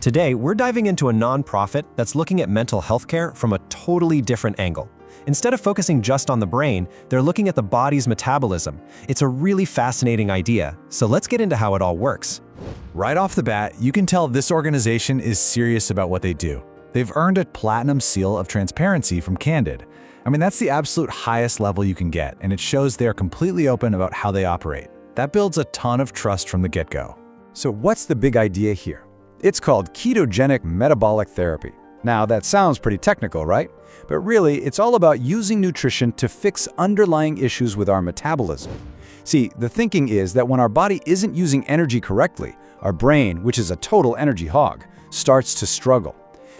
Today, we're diving into a nonprofit that's looking at mental health care from a totally different angle. Instead of focusing just on the brain, they're looking at the body's metabolism. It's a really fascinating idea, so let's get into how it all works. Right off the bat, you can tell this organization is serious about what they do. They've earned a platinum seal of transparency from Candid. I mean, that's the absolute highest level you can get, and it shows they're completely open about how they operate. That builds a ton of trust from the get-go. So what's the big idea here? It's called ketogenic metabolic therapy. Now, that sounds pretty technical, right? But really, it's all about using nutrition to fix underlying issues with our metabolism. See, the thinking is that when our body isn't using energy correctly, our brain, which is a total energy hog, starts to struggle.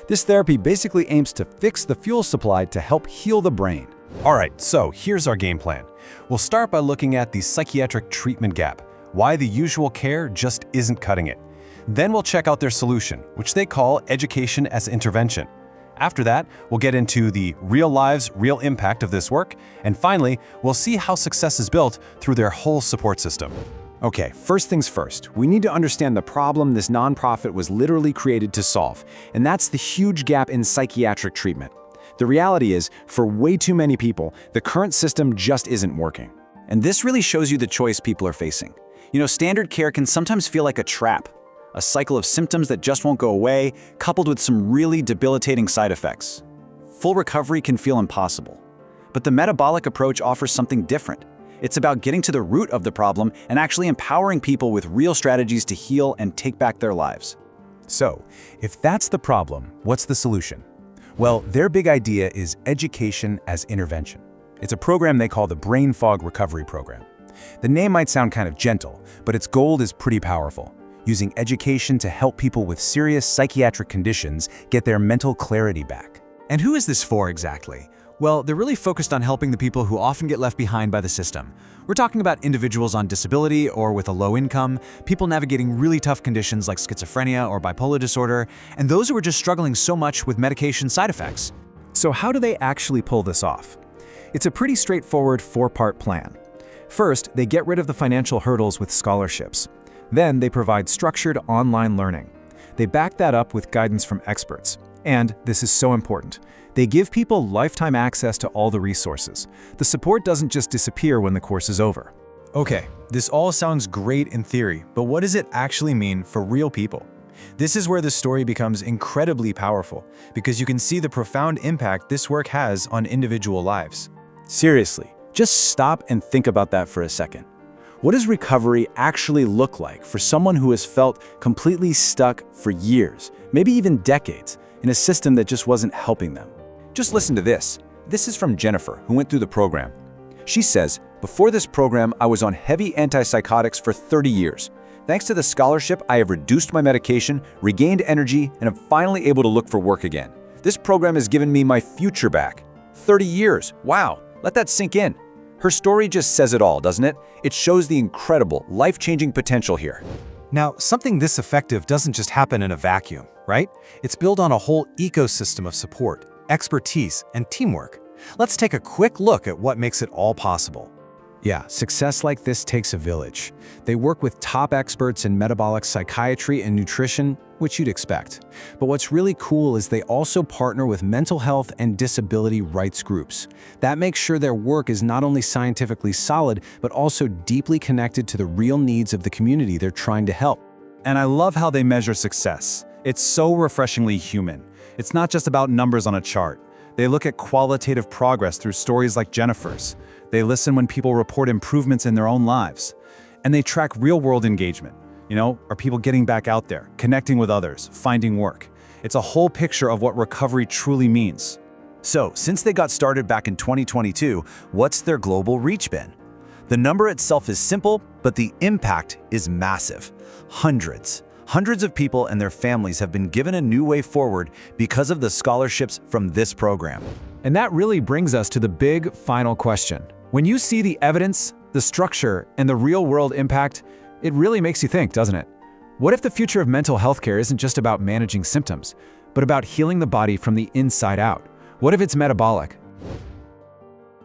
This therapy basically aims to fix the fuel supply to help heal the brain. Alright, so here's our game plan. We'll start by looking at the psychiatric treatment gap, why the usual care just isn't cutting it. Then we'll check out their solution, which they call education as intervention. After that, we'll get into the real lives, real impact of this work, and finally, we'll see how success is built through their whole support system. Okay, first things first, we need to understand the problem this nonprofit was literally created to solve, and that's the huge gap in psychiatric treatment. The reality is, for way too many people, the current system just isn't working. And this really shows you the choice people are facing. You know, standard care can sometimes feel like a trap, a cycle of symptoms that just won't go away, coupled with some really debilitating side effects. Full recovery can feel impossible. But the metabolic approach offers something different. It's about getting to the root of the problem and actually empowering people with real strategies to heal and take back their lives. So, if that's the problem, what's the solution? Well, their big idea is education as intervention. It's a program they call the Brain Fog Recovery Program. The name might sound kind of gentle, but its goal is pretty powerful, using education to help people with serious psychiatric conditions get their mental clarity back. And who is this for exactly? Well, they're really focused on helping the people who often get left behind by the system. We're talking about individuals on disability or with a low income, people navigating really tough conditions like schizophrenia or bipolar disorder, and those who are just struggling so much with medication side effects. So how do they actually pull this off? It's a pretty straightforward four-part plan. First, they get rid of the financial hurdles with scholarships. Then they provide structured online learning. They back that up with guidance from experts. And, this is so important, they give people lifetime access to all the resources. The support doesn't just disappear when the course is over. Okay, this all sounds great in theory, but what does it actually mean for real people? This is where the story becomes incredibly powerful, because you can see the profound impact this work has on individual lives. Seriously, just stop and think about that for a second. What does recovery actually look like for someone who has felt completely stuck for years, maybe even decades, in a system that just wasn't helping them? Just listen to this. This is from Jennifer, who went through the program. She says, "Before this program, I was on heavy antipsychotics for 30 years. Thanks to the scholarship, I have reduced my medication, regained energy, and am finally able to look for work again. This program has given me my future back." 30 years, wow, let that sink in. Her story just says it all, doesn't it? It shows the incredible, life-changing potential here. Now, something this effective doesn't just happen in a vacuum, right? It's built on a whole ecosystem of support, expertise, and teamwork. Let's take a quick look at what makes it all possible. Yeah, success like this takes a village. They work with top experts in metabolic psychiatry and nutrition, which you'd expect. But what's really cool is they also partner with mental health and disability rights groups. That makes sure their work is not only scientifically solid, but also deeply connected to the real needs of the community they're trying to help. And I love how they measure success. It's so refreshingly human. It's not just about numbers on a chart. They look at qualitative progress through stories like Jennifer's. They listen when people report improvements in their own lives. And they track real-world engagement. Are people getting back out there, connecting with others, finding work? It's a whole picture of what recovery truly means. So, since they got started back in 2022, what's their global reach been? The number itself is simple, but the impact is massive. Hundreds of people and their families have been given a new way forward because of the scholarships from this program. And that really brings us to the big final question. When you see the evidence, the structure, and the real-world impact, it really makes you think, doesn't it? What if the future of mental health care isn't just about managing symptoms, but about healing the body from the inside out? What if it's metabolic,